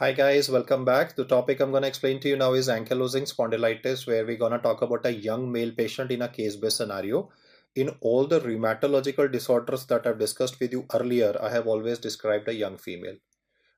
Hi guys, welcome back. The topic I'm going to explain to you now is ankylosing spondylitis, where we're going to talk about a young male patient in a case-based scenario. In all the rheumatological disorders that I've discussed with you earlier, I have always described a young female.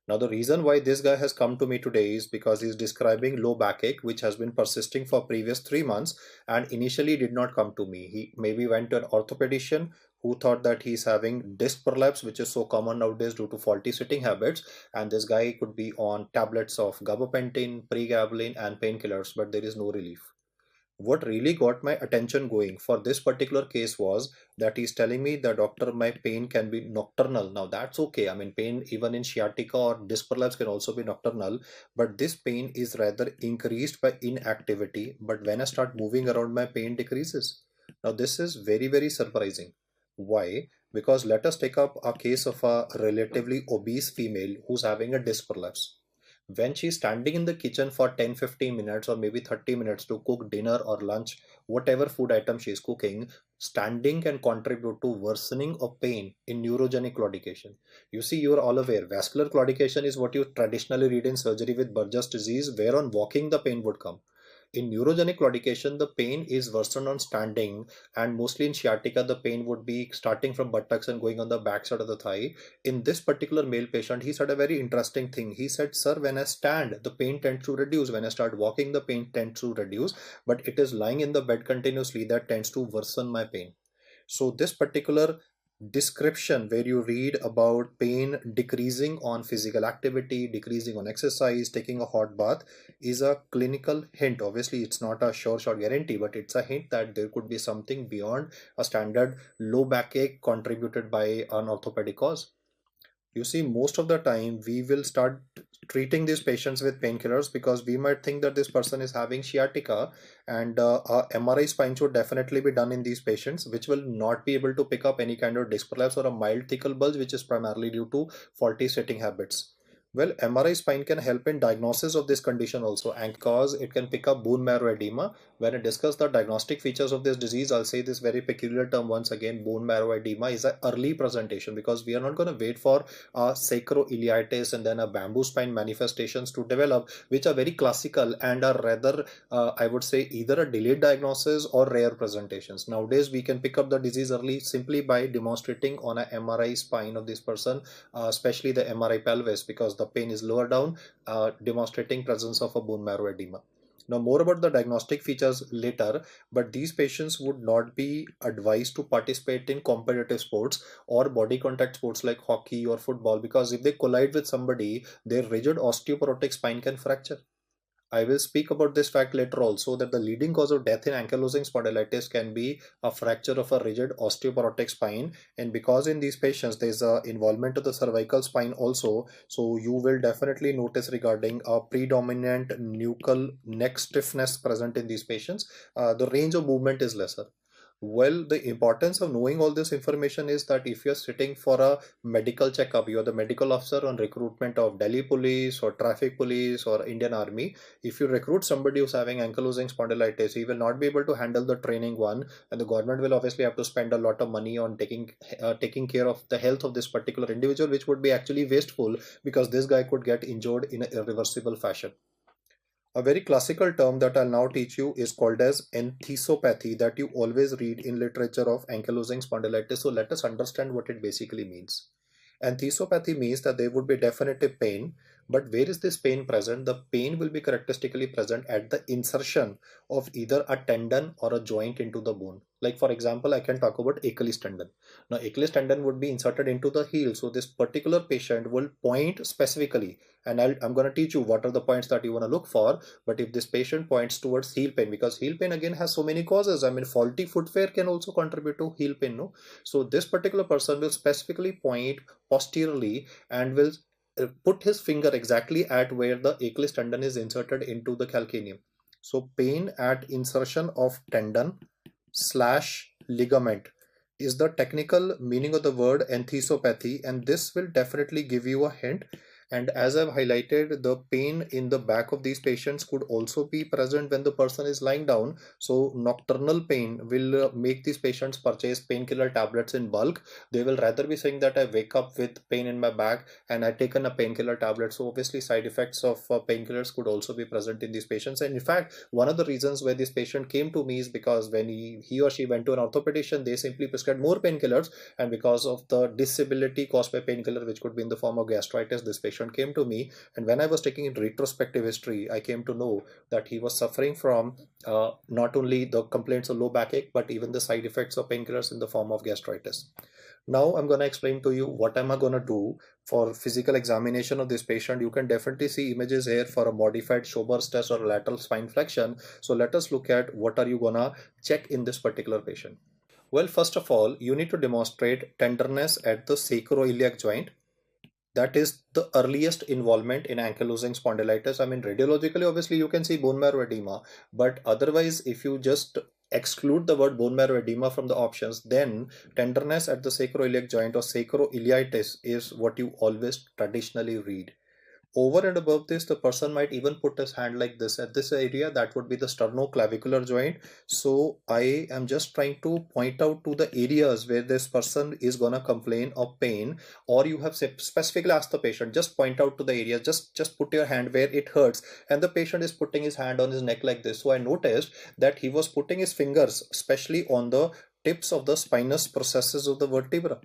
Now, the reason why this guy has come to me today is because he's describing low backache, which has been persisting for previous 3 months and initially did not come to me. He maybe went to an orthopedician who thought that he's having disc prolapse, which is so common nowadays due to faulty sitting habits. And this guy could be on tablets of gabapentin, pregabalin, and painkillers, but there is no relief. What really got my attention going for this particular case was that he's telling me the doctor, my pain can be nocturnal. Now that's okay. I mean, pain even in sciatica or disc prolapse can also be nocturnal, but this pain is rather increased by inactivity. But when I start moving around, my pain decreases. Now this is very, very surprising. Why? Because let us take up a case of a relatively obese female who's having a disc prolapse. When she's standing in the kitchen for 10-15 minutes or maybe 30 minutes to cook dinner or lunch, whatever food item she's cooking, standing can contribute to worsening of pain in neurogenic claudication. You see, you're all aware vascular claudication is what you traditionally read in surgery with Burgess disease, where on walking the pain would come. In neurogenic claudication, the pain is worsened on standing, and mostly in sciatica, the pain would be starting from buttocks and going on the backside of the thigh. In this particular male patient, he said a very interesting thing. He said, "Sir, when I stand, the pain tends to reduce. When I start walking, the pain tends to reduce, but it is lying in the bed continuously that tends to worsen my pain." So this particular description where you read about pain decreasing on physical activity, decreasing on exercise, taking a hot bath is a clinical hint. Obviously, it's not a sure shot guarantee, but it's a hint that there could be something beyond a standard low backache contributed by an orthopedic cause. You see, most of the time we will start treating these patients with painkillers because we might think that this person is having sciatica, and a MRI spine should definitely be done in these patients, which will not be able to pick up any kind of disc prolapse or a mild thecal bulge, which is primarily due to faulty sitting habits. Well, MRI spine can help in diagnosis of this condition also, and because it can pick up bone marrow edema. When I discuss the diagnostic features of this disease, I'll say this very peculiar term once again. Bone marrow edema is an early presentation because we are not going to wait for sacroiliitis and then a bamboo spine manifestations to develop, which are very classical and are rather, I would say, either a delayed diagnosis or rare presentations. Nowadays, we can pick up the disease early simply by demonstrating on a MRI spine of this person, especially the MRI pelvis, because the pain is lower down, demonstrating presence of a bone marrow edema. Now, more about the diagnostic features later, but these patients would not be advised to participate in competitive sports or body contact sports like hockey or football, because if they collide with somebody, their rigid osteoporotic spine can fracture. I will speak about this fact later also, that the leading cause of death in ankylosing spondylitis can be a fracture of a rigid osteoporotic spine, and because in these patients there is a involvement of the cervical spine also, so you will definitely notice regarding a predominant nuchal neck stiffness present in these patients. The range of movement is lesser. Well, the importance of knowing all this information is that if you're sitting for a medical checkup, you're the medical officer on recruitment of Delhi police or traffic police or Indian army. If you recruit somebody who's having ankylosing spondylitis, he will not be able to handle the training one, and the government will obviously have to spend a lot of money on taking care of the health of this particular individual, which would be actually wasteful because this guy could get injured in an irreversible fashion. A very classical term that I'll now teach you is called as enthesopathy, that you always read in literature of ankylosing spondylitis. So let us understand what it basically means. Enthesopathy means that there would be definitive pain, but where is this pain present? The pain will be characteristically present at the insertion of either a tendon or a joint into the bone. Like for example, I can talk about Achilles tendon. Now Achilles tendon would be inserted into the heel. So this particular patient will point specifically, and I'm going to teach you what are the points that you want to look for. But if this patient points towards heel pain, because heel pain again has so many causes. I mean, faulty footwear can also contribute to heel pain, no? So this particular person will specifically point posteriorly and will put his finger exactly at where the Achilles tendon is inserted into the calcaneum. So pain at insertion of tendon slash ligament is the technical meaning of the word enthesopathy, and this will definitely give you a hint. And as I've highlighted, the pain in the back of these patients could also be present when the person is lying down. So nocturnal pain will make these patients purchase painkiller tablets in bulk. They will rather be saying that I wake up with pain in my back and I've taken a painkiller tablet. So obviously side effects of painkillers could also be present in these patients. And in fact, one of the reasons why this patient came to me is because when he or she went to an orthopedician, they simply prescribed more painkillers, and because of the disability caused by painkiller, which could be in the form of gastritis, this patient came to me. And when I was taking in retrospective history, I came to know that he was suffering from not only the complaints of low backache, but even the side effects of painkillers in the form of gastritis. Now I'm going to explain to you what am I going to do for physical examination of this patient. You can definitely see images here for a modified Schober's test or lateral spine flexion. So let us look at what are you going to check in this particular patient. Well, first of all, you need to demonstrate tenderness at the sacroiliac joint. That is the earliest involvement in ankylosing spondylitis. I mean, radiologically, obviously, you can see bone marrow edema, but otherwise, if you just exclude the word bone marrow edema from the options, then tenderness at the sacroiliac joint or sacroiliitis is what you always traditionally read. Over and above this, the person might even put his hand like this at this area. That would be the sternoclavicular joint. So I am just trying to point out to the areas where this person is gonna complain of pain, or you have specifically asked the patient, just point out to the area, just put your hand where it hurts, and the patient is putting his hand on his neck like this. So I noticed that he was putting his fingers especially on the tips of the spinous processes of the vertebra.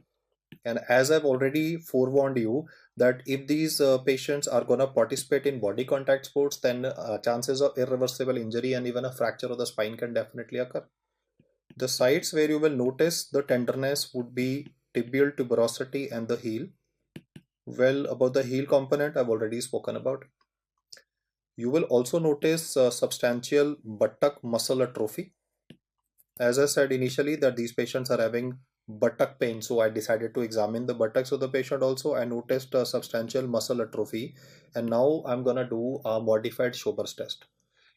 And as I've already forewarned you, that if these patients are going to participate in body contact sports, then chances of irreversible injury and even a fracture of the spine can definitely occur. The sites where you will notice the tenderness would be tibial tuberosity and the heel. Well, about the heel component, I've already spoken about. You will also notice substantial buttock muscle atrophy. As I said initially that these patients are having buttock pain, so I decided to examine the buttocks of the patient also. I noticed a substantial muscle atrophy, and now I'm gonna do a modified Schober's test.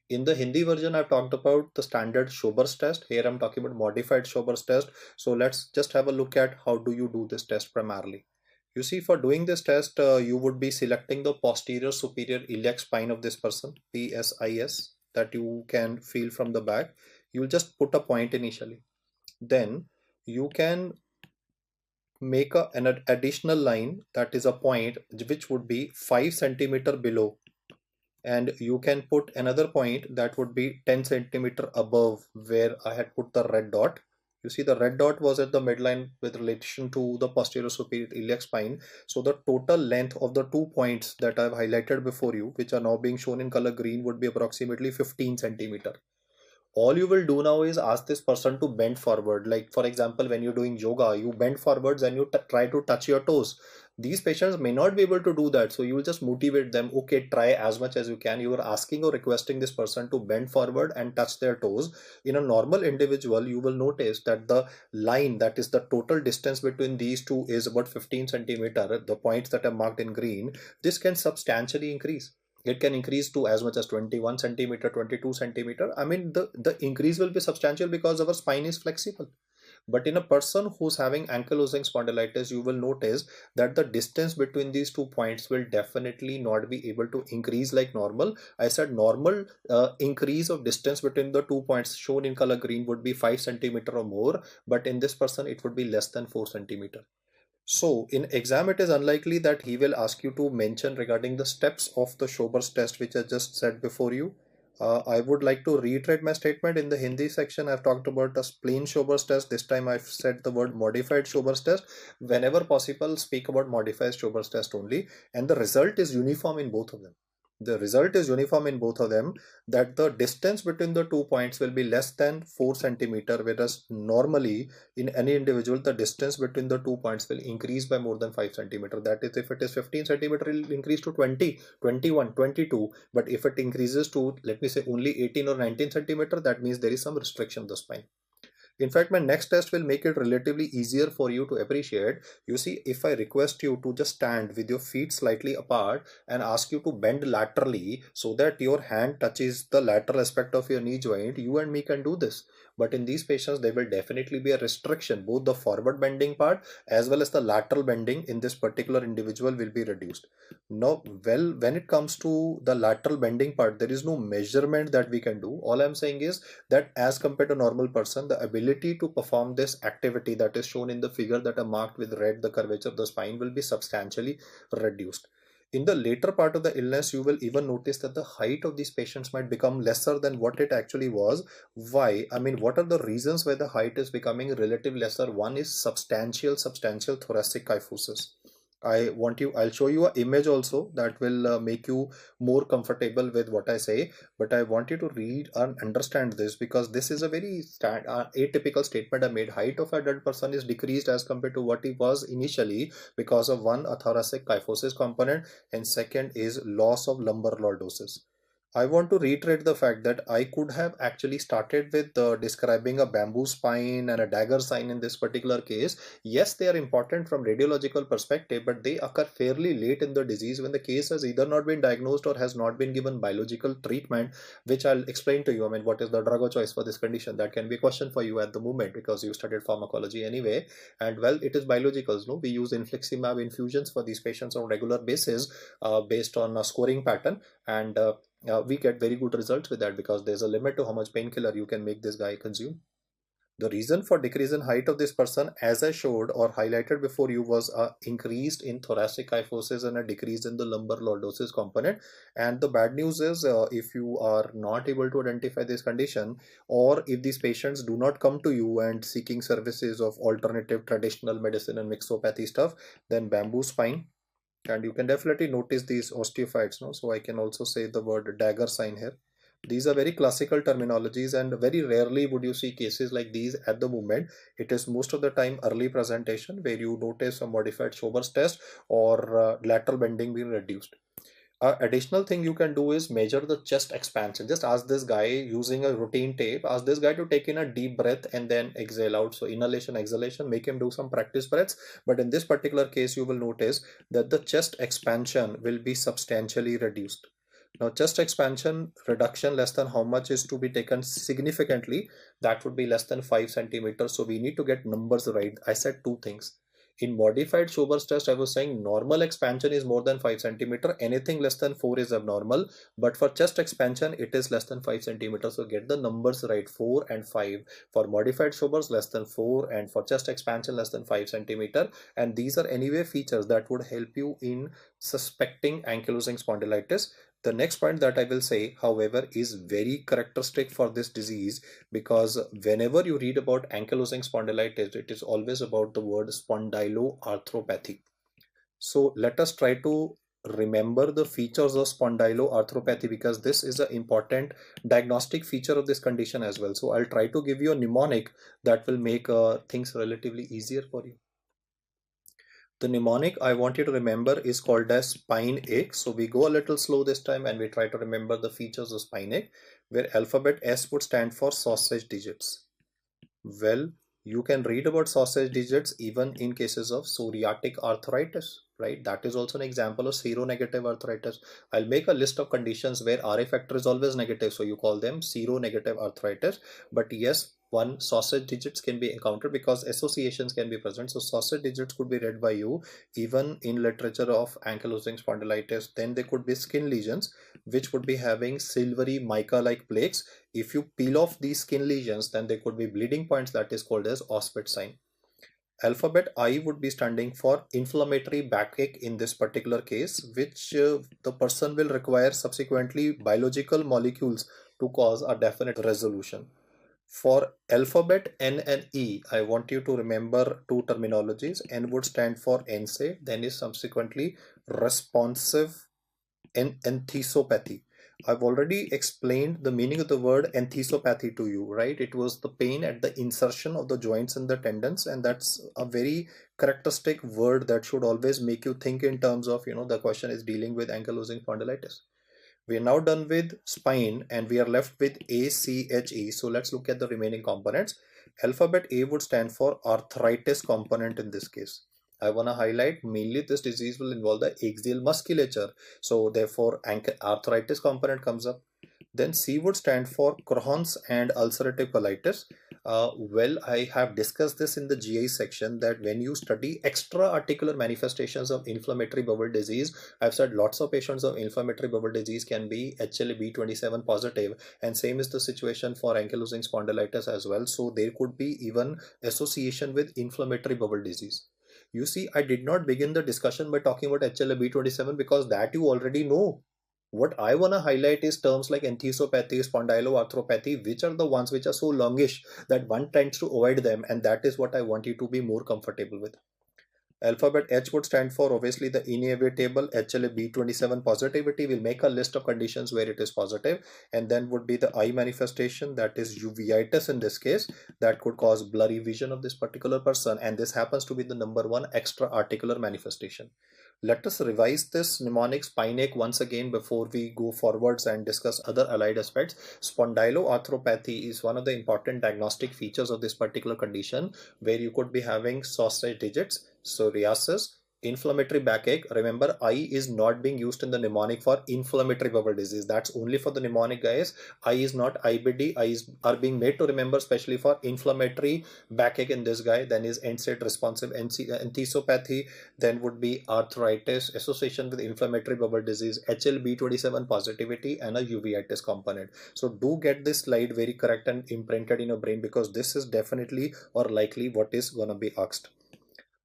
In the Hindi version, I've talked about the standard Schober's test. Here I'm talking about modified Schober's test. So let's just have a look at how do you do this test primarily. You see, for doing this test, you would be selecting the posterior superior iliac spine of this person, PSIS, that you can feel from the back. You'll just put a point initially. Then you can make an additional line, that is a point which would be 5 centimeter below, and you can put another point that would be 10 centimeter above where I had put the red dot. You see, the red dot was at the midline with relation to the posterior superior iliac spine. So the total length of the 2 points that I've highlighted before you, which are now being shown in color green, would be approximately 15 centimeter. All you will do now is ask this person to bend forward. Like for example, when you're doing yoga, you bend forwards and you try to touch your toes. These patients may not be able to do that, so you will just motivate them. Okay, try as much as you can. You are asking or requesting this person to bend forward and touch their toes. In a normal individual, you will notice that the line, that is the total distance between these two, is about 15 centimeter, the points that are marked in green. This can substantially increase. It can increase to as much as 21 centimeter, 22 centimeter. I mean, the increase will be substantial because our spine is flexible. But in a person who's having ankylosing spondylitis, you will notice that the distance between these 2 points will definitely not be able to increase like normal. I said normal increase of distance between the 2 points shown in color green would be 5 centimeter or more, but in this person it would be less than 4 centimeter. So in exam, it is unlikely that he will ask you to mention regarding the steps of the Schober's test, which I just said before you. I would like to reiterate my statement. In the Hindi section, I've talked about the plain Schober's test. This time I've said the word modified Schober's test. Whenever possible, speak about modified Schober's test only. And the result is uniform in both of them. The result is uniform in both of them, that the distance between the 2 points will be less than 4 centimeter, whereas normally in any individual the distance between the 2 points will increase by more than 5 centimeter. That is, if it is 15 centimeter, it will increase to 20, 21, 22. But if it increases to, let me say, only 18 or 19 centimeter, that means there is some restriction of the spine. In fact, my next test will make it relatively easier for you to appreciate. You see, if I request you to just stand with your feet slightly apart and ask you to bend laterally so that your hand touches the lateral aspect of your knee joint, you and me can do this. but in these patients there will definitely be a restriction. Both the forward bending part as well as the lateral bending in this particular individual will be reduced. Now, well, when it comes to the lateral bending part, there is no measurement that we can do. All I'm saying is that as compared to normal person, the ability to perform this activity that is shown in the figure that are marked with red, the curvature of the spine will be substantially reduced. In the later part of the illness, you will even notice that the height of these patients might become lesser than what it actually was. Why? I mean, what are the reasons why the height is becoming relatively lesser? One is substantial thoracic kyphosis. I'll show you an image also that will make you more comfortable with what I say, but I want you to read and understand this because this is a very atypical statement I made. Height of adult person is decreased as compared to what it was initially because of one, a thoracic kyphosis component, and second is loss of lumbar lordosis. I want to reiterate the fact that I could have actually started with describing a bamboo spine and a dagger sign in this particular case. Yes, they are important from radiological perspective, but they occur fairly late in the disease when the case has either not been diagnosed or has not been given biological treatment, which I'll explain to you. I mean, what is the drug of choice for this condition? That can be a question for you at the moment because you studied pharmacology anyway. And well, it is biologicals. No, we use infliximab infusions for these patients on a regular basis based on a scoring pattern, and we get very good results with that because there's a limit to how much painkiller you can make this guy consume. The reason for decrease in height of this person, as I showed or highlighted before you, was increased in thoracic kyphosis and a decrease in the lumbar lordosis component. And the bad news is if you are not able to identify this condition, or if these patients do not come to you and seeking services of alternative traditional medicine and mixopathy stuff, then bamboo spine, and you can definitely notice these osteophytes. No, so I can also say the word dagger sign here. These are very classical terminologies, and very rarely would you see cases like these at the moment. It is most of the time early presentation where you notice a modified Schober's test or lateral bending being reduced. Additional thing you can do is measure the chest expansion. Just ask this guy using a routine tape, ask this guy to take in a deep breath and then exhale out. So inhalation, exhalation, make him do some practice breaths. But in this particular case, you will notice that the chest expansion will be substantially reduced. Now, chest expansion reduction less than how much is to be taken significantly? That would be less than 5 centimeters. So we need to get numbers right. I said two things. In modified Schober's test, I was saying normal expansion is more than 5 centimeter. Anything less than 4 is abnormal. But for chest expansion, it is less than 5 centimeters. So get the numbers right, 4 and 5. For modified Schober's, less than 4, and for chest expansion, less than 5 centimeter. And these are anyway features that would help you in suspecting ankylosing spondylitis. The next point that I will say, however, is very characteristic for this disease because whenever you read about ankylosing spondylitis, it is always about the word spondyloarthropathy. So let us try to remember the features of spondyloarthropathy because this is an important diagnostic feature of this condition as well. So I'll try to give you a mnemonic that will make things relatively easier for you. The mnemonic I want you to remember is called as spine ache. So we go a little slow this time and we try to remember the features of spine ache, where alphabet S would stand for sausage digits. Well, you can read about sausage digits even in cases of psoriatic arthritis, right? That is also an example of seronegative arthritis. I'll make a list of conditions where Ra factor is always negative, so you call them seronegative arthritis. But yes, one sausage digits can be encountered because associations can be present. So sausage digits could be read by you even in literature of ankylosing spondylitis. Then there could be skin lesions which would be having silvery mica-like plaques. If you peel off these skin lesions, then there could be bleeding points that is called as Auspit sign. Alphabet I would be standing for inflammatory backache in this particular case, which the person will require subsequently biological molecules to cause a definite resolution. For alphabet N and E, I want you to remember two terminologies. N would stand for NSAID, then is subsequently responsive enthesopathy. I've already explained the meaning of the word enthesopathy to you, right? It was the pain at the insertion of the joints and the tendons, and that's a very characteristic word that should always make you think in terms of, the question is dealing with ankylosing spondylitis. We are now done with spine and we are left with ACHE. So let's look at the remaining components. Alphabet A would stand for arthritis component in this case. I want to highlight mainly this disease will involve the axial musculature. So therefore arthritis component comes up. Then C would stand for Crohn's and ulcerative colitis. Well, I have discussed this in the GI section that when you study extra articular manifestations of inflammatory bowel disease, I've said lots of patients of inflammatory bowel disease can be HLA-B27 positive, and same is the situation for ankylosing spondylitis as well. So there could be even association with inflammatory bowel disease. You see, I did not begin the discussion by talking about HLA-B27 because that you already know. What I want to highlight is terms like enthesopathy, spondyloarthropathy, which are the ones which are so longish that one tends to avoid them, and that is what I want you to be more comfortable with. Alphabet H would stand for obviously the inevitable HLA-B27 positivity. We'll make a list of conditions where it is positive, and then would be the eye manifestation, that is uveitis in this case, that could cause blurry vision of this particular person, and this happens to be the number one extra articular manifestation. Let us revise this mnemonic spine-ache once again before we go forwards and discuss other allied aspects. Spondyloarthropathy is one of the important diagnostic features of this particular condition, where you could be having sausage digits, psoriasis, inflammatory backache. Remember, I is not being used in the mnemonic for inflammatory bowel disease. That's only for the mnemonic, guys. I is not IBD. Are being made to remember, especially for inflammatory backache in this guy. Then is NSAID responsive enthesopathy. Then would be arthritis, association with inflammatory bowel disease, HLB27 positivity, and a uveitis component. So do get this slide very correct and imprinted in your brain, because this is definitely or likely what is gonna be asked.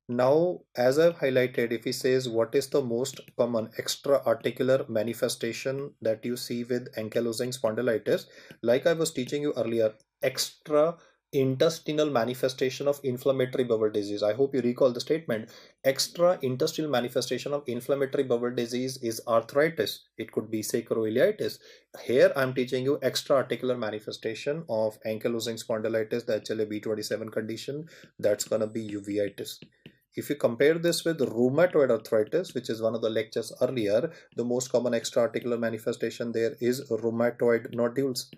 Now, as I've highlighted, if he says what is the most common extra articular manifestation that you see with ankylosing spondylitis, like I was teaching you earlier, extra intestinal manifestation of inflammatory bowel disease. I hope you recall the statement. Extra intestinal manifestation of inflammatory bowel disease is arthritis. It could be sacroiliitis. Here I'm teaching you extra articular manifestation of ankylosing spondylitis, the HLA-B27 condition. That's gonna be uveitis. If you compare this with rheumatoid arthritis, which is one of the lectures earlier, the most common extra-articular manifestation there is rheumatoid nodules.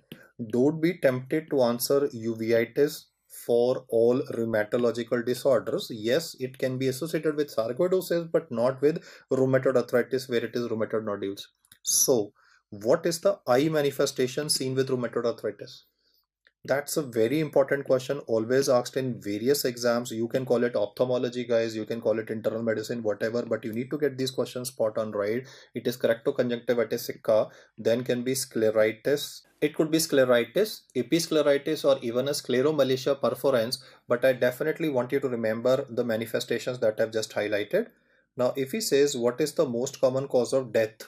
Don't be tempted to answer uveitis for all rheumatological disorders. Yes, it can be associated with sarcoidosis, but not with rheumatoid arthritis where it is rheumatoid nodules. So, what is the eye manifestation seen with rheumatoid arthritis? That's a very important question, always asked in various exams. You can call it ophthalmology, guys. You can call it internal medicine, whatever. But you need to get these questions spot on, right? It is keratoconjunctivitis sicca. Then can be scleritis. It could be scleritis, episcleritis, or even a scleromalacia perforans. But I definitely want you to remember the manifestations that I've just highlighted. Now, if he says what is the most common cause of death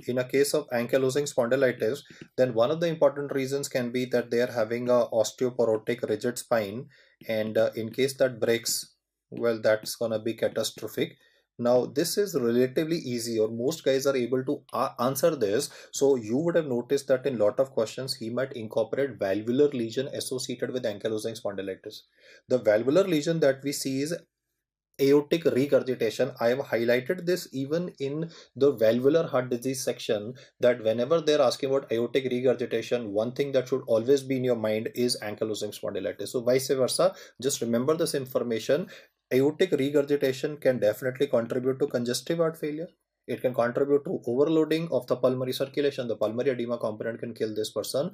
in a case of ankylosing spondylitis, then one of the important reasons can be that they are having a osteoporotic rigid spine, and in case that breaks, well, that's gonna be catastrophic. Now this is relatively easy, or most guys are able to answer this. So you would have noticed that in lot of questions he might incorporate valvular lesion associated with ankylosing spondylitis. The valvular lesion that we see is aortic regurgitation. I have highlighted this even in the valvular heart disease section, that whenever they're asking about aortic regurgitation, one thing that should always be in your mind is ankylosing spondylitis. So vice versa, just remember this information. Aortic regurgitation can definitely contribute to congestive heart failure. It can contribute to overloading of the pulmonary circulation. The pulmonary edema component can kill this person.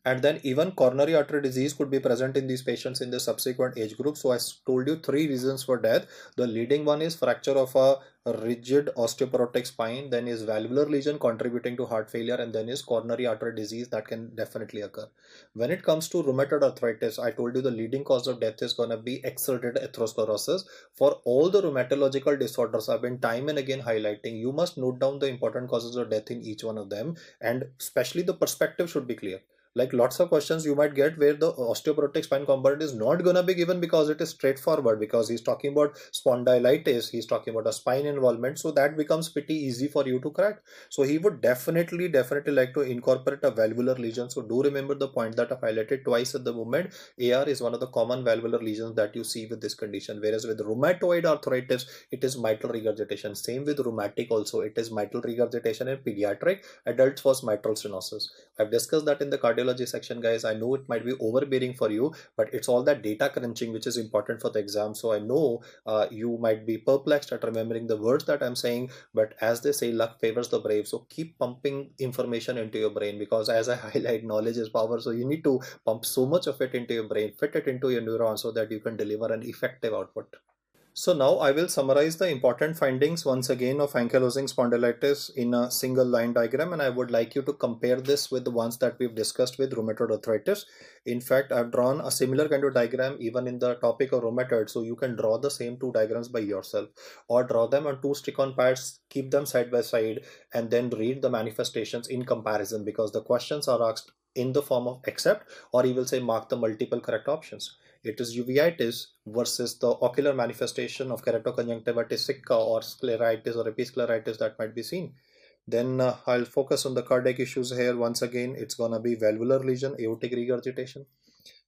And then even coronary artery disease could be present in these patients in the subsequent age group. So I told you three reasons for death. The leading one is fracture of a rigid osteoporotic spine, then is valvular lesion contributing to heart failure, and then is coronary artery disease that can definitely occur. When it comes to rheumatoid arthritis, I told you the leading cause of death is going to be accelerated atherosclerosis. For all the rheumatological disorders, I've been time and again highlighting, you must note down the important causes of death in each one of them, and especially the perspective should be clear. Like lots of questions you might get where the osteoporotic spine component is not going to be given because it is straightforward, because he's talking about spondylitis, he's talking about a spine involvement, so that becomes pretty easy for you to crack. So he would definitely like to incorporate a valvular lesion. So do remember the point that I've highlighted twice at the moment. AR is one of the common valvular lesions that you see with this condition, whereas with rheumatoid arthritis it is mitral regurgitation. Same with rheumatic also, it is mitral regurgitation. In pediatric adults was mitral stenosis. I've discussed that in the cardiology section, guys. I know it might be overbearing for you, but it's all that data crunching which is important for the exam. So I know you might be perplexed at remembering the words that I'm saying, but as they say, luck favors the brave. So keep pumping information into your brain, because as I highlight, knowledge is power. So you need to pump so much of it into your brain, fit it into your neurons so that you can deliver an effective output. So now I will summarize the important findings once again of ankylosing spondylitis in a single line diagram, and I would like you to compare this with the ones that we've discussed with rheumatoid arthritis. In fact, I've drawn a similar kind of diagram even in the topic of rheumatoid, so you can draw the same two diagrams by yourself, or draw them on two stick-on pads, keep them side by side, and then read the manifestations in comparison, because the questions are asked in the form of accept, or you will say mark the multiple correct options. It is uveitis versus the ocular manifestation of keratoconjunctivitis sicca or scleritis or episcleritis that might be seen. Then I'll focus on the cardiac issues here. Once again, it's gonna be valvular lesion, aortic regurgitation.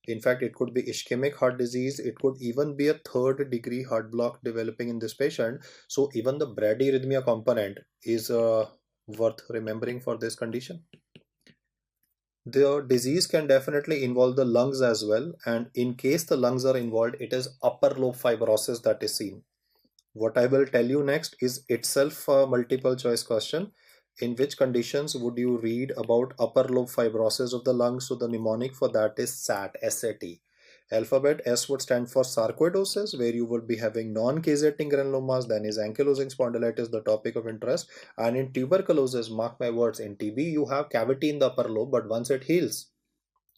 In fact, it could be ischemic heart disease. It could even be a third degree heart block developing in this patient. So even the bradyarrhythmia component is worth remembering for this condition. The disease can definitely involve the lungs as well, and in case the lungs are involved, it is upper lobe fibrosis that is seen. What I will tell you next is itself a multiple choice question. In which conditions would you read about upper lobe fibrosis of the lungs? So the mnemonic for that is SAT, S-A-T. Alphabet S would stand for sarcoidosis, where you would be having non-caseating granulomas. Then is ankylosing spondylitis, the topic of interest. And in tuberculosis, mark my words, in TB you have cavity in the upper lobe, but once it heals,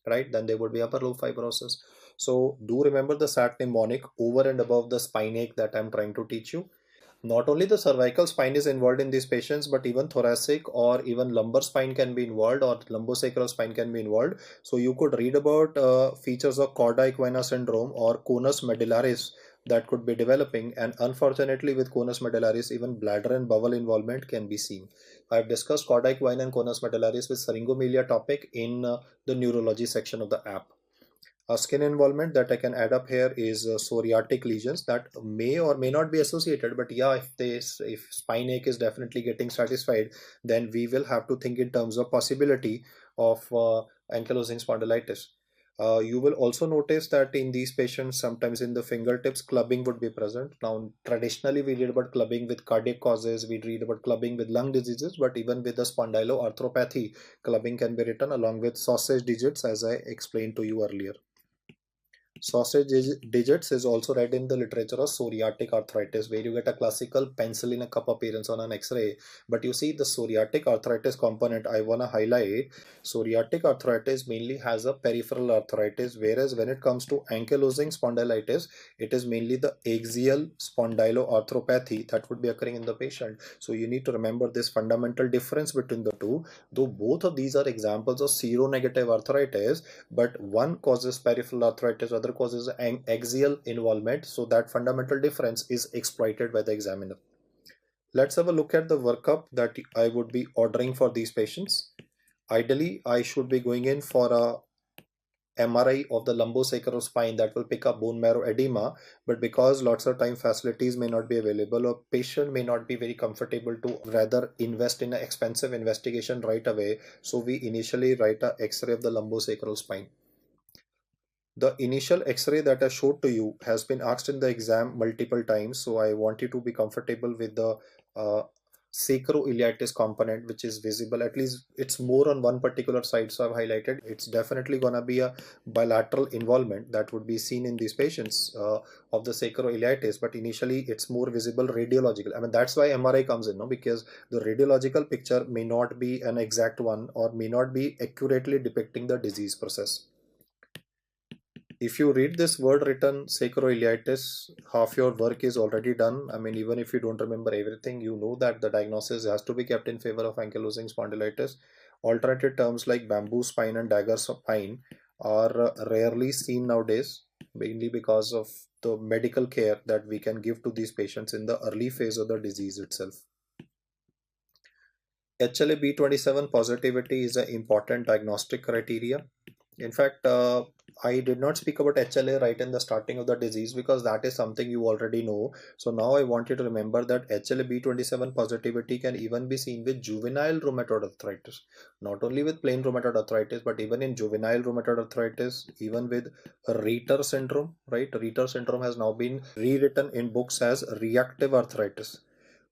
right, then there would be upper lobe fibrosis. So do remember the SAT mnemonic over and above the spine ache that I'm trying to teach you. Not only the cervical spine is involved in these patients, but even thoracic or even lumbar spine can be involved, or lumbosacral spine can be involved. So you could read about features of chorda equina syndrome or conus medullaris that could be developing, and unfortunately with conus medullaris even bladder and bowel involvement can be seen. I've discussed chorda equina and conus medullaris with syringomelia topic in the neurology section of the app. A skin involvement that I can add up here is psoriatic lesions that may or may not be associated, but yeah, if spine ache is definitely getting satisfied, then we will have to think in terms of possibility of ankylosing spondylitis. You will also notice that in these patients, sometimes in the fingertips, clubbing would be present. Now, traditionally, we read about clubbing with cardiac causes, we read about clubbing with lung diseases, but even with the spondyloarthropathy, clubbing can be written along with sausage digits, as I explained to you earlier. Sausage digits is also read in the literature of psoriatic arthritis, where you get a classical pencil in a cup appearance on an X-ray. But you see the psoriatic arthritis component, I want to highlight. Psoriatic arthritis mainly has a peripheral arthritis, whereas when it comes to ankylosing spondylitis, it is mainly the axial spondyloarthropathy that would be occurring in the patient. So you need to remember this fundamental difference between the two. Though both of these are examples of seronegative arthritis, but one causes peripheral arthritis, other causes axial involvement, so that fundamental difference is exploited by the examiner. Let's have a look at the workup that I would be ordering for these patients. Ideally, I should be going in for a MRI of the lumbosacral spine that will pick up bone marrow edema, but because lots of time facilities may not be available, or patient may not be very comfortable to rather invest in an expensive investigation right away, so we initially write a X-ray of the lumbosacral spine. The initial X-ray that I showed to you has been asked in the exam multiple times, so I want you to be comfortable with the sacroiliitis component, which is visible. At least it's more on one particular side, so I've highlighted. It's definitely gonna be a bilateral involvement that would be seen in these patients of the sacroiliitis, but initially it's more visible radiological. I mean, that's why MRI comes in, no? Because the radiological picture may not be an exact one, or may not be accurately depicting the disease process. If you read this word written sacroiliitis, half your work is already done. I mean, even if you don't remember everything, you know that the diagnosis has to be kept in favor of ankylosing spondylitis. Alternative terms like bamboo spine and dagger spine are rarely seen nowadays, mainly because of the medical care that we can give to these patients in the early phase of the disease itself. HLA-B27 positivity is an important diagnostic criteria. In fact, I did not speak about HLA right in the starting of the disease because that is something you already know. So now I want you to remember that HLA-B27 positivity can even be seen with juvenile rheumatoid arthritis. Not only with plain rheumatoid arthritis, but even in juvenile rheumatoid arthritis, even with Reiter syndrome, right? Reiter syndrome has now been rewritten in books as reactive arthritis.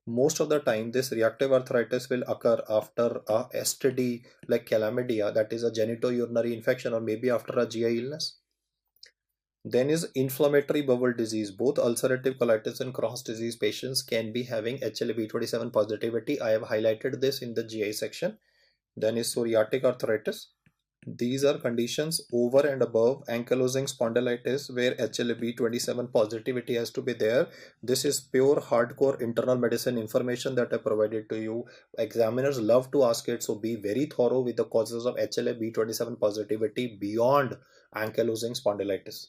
Most of the time this reactive arthritis will occur after a STD like chlamydia, that is a genitourinary infection, or maybe after a GI illness. Then is inflammatory bowel disease. Both ulcerative colitis and Crohn's disease patients can be having HLA-B27 positivity. I have highlighted this in the GI section. Then is psoriatic arthritis. These are conditions over and above ankylosing spondylitis where HLA-B27 positivity has to be there. This is pure hardcore internal medicine information that I provided to you. Examiners love to ask it, so be very thorough with the causes of HLA-B27 positivity beyond ankylosing spondylitis.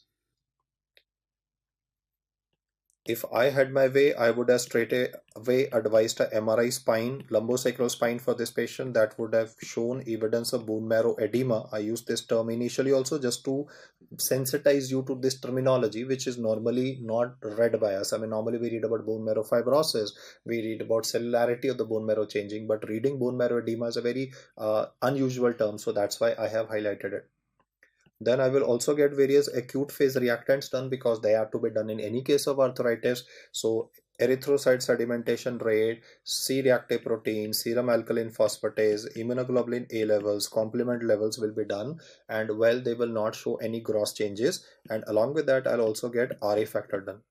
If I had my way, I would have straight away advised a MRI spine, lumbosacral spine for this patient that would have shown evidence of bone marrow edema. I use this term initially also just to sensitize you to this terminology, which is normally not read by us. I mean, normally we read about bone marrow fibrosis, we read about cellularity of the bone marrow changing, but reading bone marrow edema is a very unusual term. So that's why I have highlighted it. Then I will also get various acute phase reactants done because they have to be done in any case of arthritis. So erythrocyte sedimentation rate, C-reactive protein, serum alkaline phosphatase, immunoglobulin A levels, complement levels will be done, and well, they will not show any gross changes. And along with that, I'll also get RA factor done.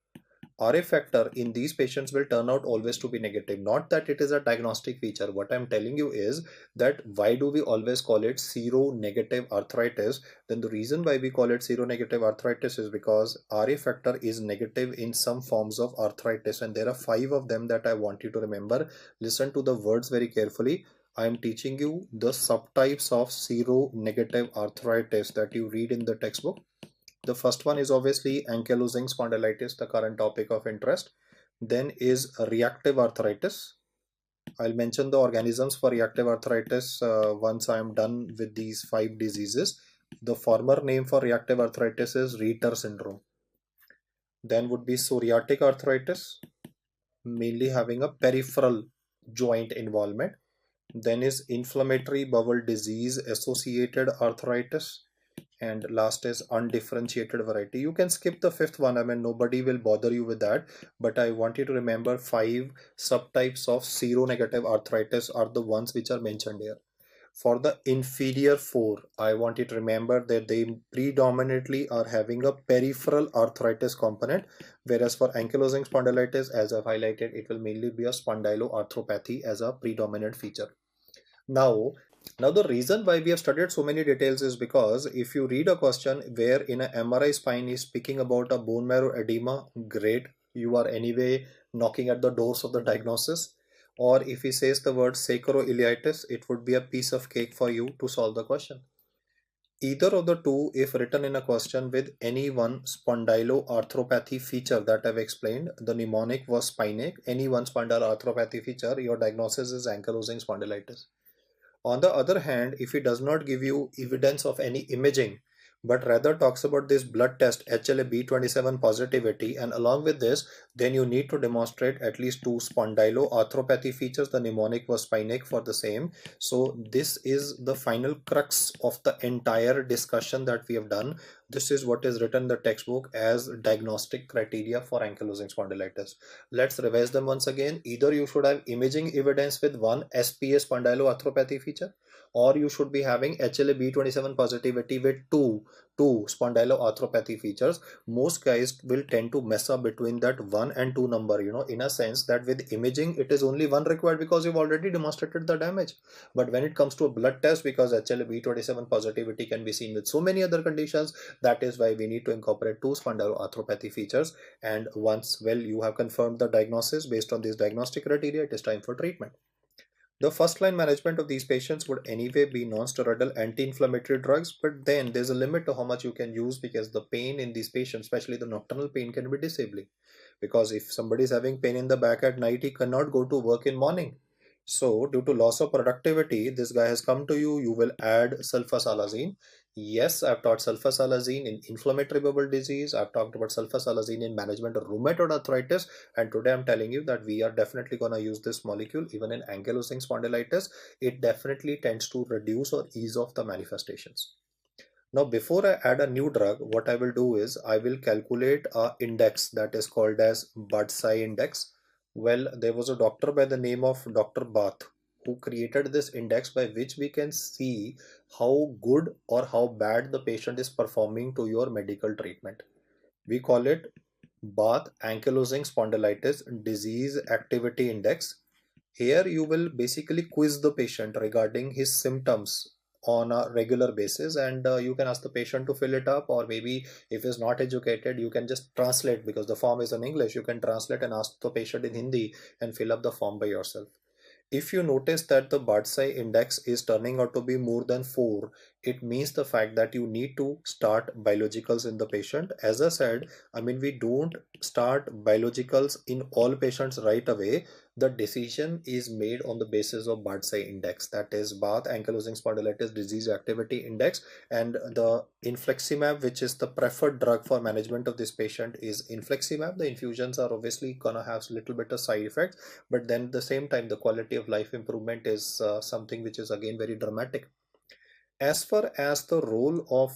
RA factor in these patients will turn out always to be negative. Not that it is a diagnostic feature. What I'm telling you is that why do we always call it seronegative arthritis? Then the reason why we call it seronegative arthritis is because RA factor is negative in some forms of arthritis, and there are 5 of them that I want you to remember. Listen to the words very carefully. I am teaching you the subtypes of seronegative arthritis that you read in the textbook. The first one is obviously ankylosing spondylitis, the current topic of interest. Then is reactive arthritis. I'll mention the organisms for reactive arthritis once I am done with these 5 diseases. The former name for reactive arthritis is Reiter syndrome. Then would be psoriatic arthritis, mainly having a peripheral joint involvement. Then is inflammatory bowel disease associated arthritis. And last is undifferentiated variety. You can skip the 5th one. I mean, nobody will bother you with that, but I want you to remember 5 subtypes of seronegative arthritis are the ones which are mentioned here. For the inferior 4, I want you to remember that they predominantly are having a peripheral arthritis component, whereas for ankylosing spondylitis, as I've highlighted, it will mainly be a spondyloarthropathy as a predominant feature. Now the reason why we have studied so many details is because if you read a question where in a MRI spine is speaking about a bone marrow edema, great, you are anyway knocking at the doors of the diagnosis. Or if he says the word sacroiliitis, it would be a piece of cake for you to solve the question. Either of the two, if written in a question with any one spondyloarthropathy feature that I've explained, the mnemonic was spinaic, any one spondyloarthropathy feature, your diagnosis is ankylosing spondylitis. On the other hand, if it does not give you evidence of any imaging, but rather talks about this blood test HLA-B27 positivity, and along with this, then you need to demonstrate at least 2 spondyloarthropathy features. The mnemonic was spinaic for the same. So this is the final crux of the entire discussion that we have done. This is what is written in the textbook as diagnostic criteria for ankylosing spondylitis. Let's revise them once again. Either you should have imaging evidence with 1 SPA spondyloarthropathy feature, or you should be having HLA-B27 positivity with two spondyloarthropathy features. Most guys will tend to mess up between that 1 and 2 number, in a sense that with imaging it is only 1 required because you've already demonstrated the damage. But when it comes to a blood test, because HLA-B27 positivity can be seen with so many other conditions, that is why we need to incorporate 2 spondyloarthropathy features. And once you have confirmed the diagnosis based on these diagnostic criteria, it is time for treatment. The first line management of these patients would anyway be non-steroidal anti-inflammatory drugs, but then there's a limit to how much you can use because the pain in these patients, especially the nocturnal pain, can be disabling. Because if somebody is having pain in the back at night, he cannot go to work in morning. So due to loss of productivity, this guy has come to you, you will add sulfasalazine. Yes, I've taught sulfasalazine in inflammatory bowel disease. I've talked about sulfasalazine in management of rheumatoid arthritis. And today I'm telling you that we are definitely going to use this molecule even in ankylosing spondylitis. It definitely tends to reduce or ease off the manifestations. Now, before I add a new drug, what I will do is I will calculate a index that is called as Budseye index. Well, there was a doctor by the name of Dr. Bath who created this index by which we can see how good or how bad the patient is performing to your medical treatment. We call it Bath Ankylosing Spondylitis Disease Activity Index. Here you will basically quiz the patient regarding his symptoms on a regular basis, and you can ask the patient to fill it up, or maybe if he's not educated you can just translate, because the form is in English. You can translate and ask the patient in Hindi and fill up the form by yourself. If you notice that the Bardseye index is turning out to be more than 4, it means the fact that you need to start biologicals in the patient. As I said, I mean, we don't start biologicals in all patients right away. The decision is made on the basis of Bardseye index, that is Bath Ankylosing Spondylitis Disease Activity Index, and the infliximab, which is the preferred drug for management of this patient, is infliximab. The infusions are obviously gonna have a little bit of side effects, but then at the same time the quality of life improvement is something which is again very dramatic. As far as the role of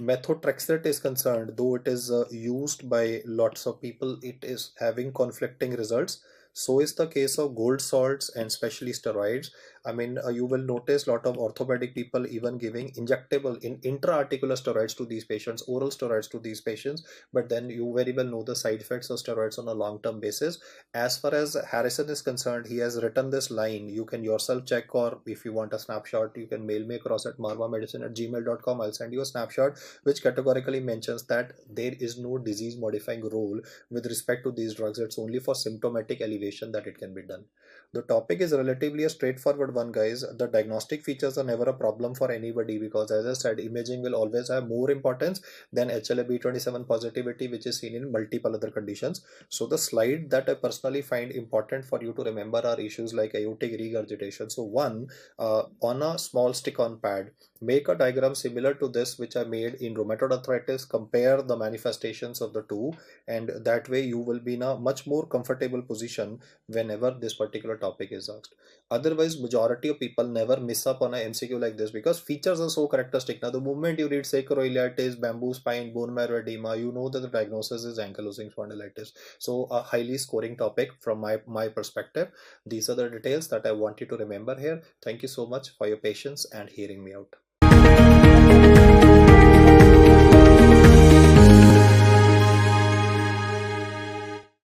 methotrexate is concerned, though it is used by lots of people, it is having conflicting results. So is the case of gold salts and especially steroids. I mean, you will notice a lot of orthopedic people even giving injectable in intra-articular steroids to these patients, oral steroids to these patients, but then you very well know the side effects of steroids on a long-term basis. As far as Harrison is concerned, he has written this line. You can yourself check, or if you want a snapshot, you can mail me across at marvamedicine@gmail.com. I'll send you a snapshot which categorically mentions that there is no disease modifying role with respect to these drugs. It's only for symptomatic elevation that it can be done. The topic is relatively a straightforward one, guys. The diagnostic features are never a problem for anybody, because as I said, imaging will always have more importance than HLA-B27 positivity, which is seen in multiple other conditions. So the slide that I personally find important for you to remember are issues like aortic regurgitation. So one, on a small stick-on pad, make a diagram similar to this which I made in rheumatoid arthritis, compare the manifestations of the two, and that way you will be in a much more comfortable position whenever this particular topic is asked. Otherwise, majority of people never miss up on a MCQ like this because features are so characteristic. Now, the moment you read sacroiliitis, bamboo spine, bone marrow edema, you know that the diagnosis is ankylosing spondylitis. So a highly scoring topic from my perspective. These are the details that I want you to remember here. Thank you so much for your patience and hearing me out.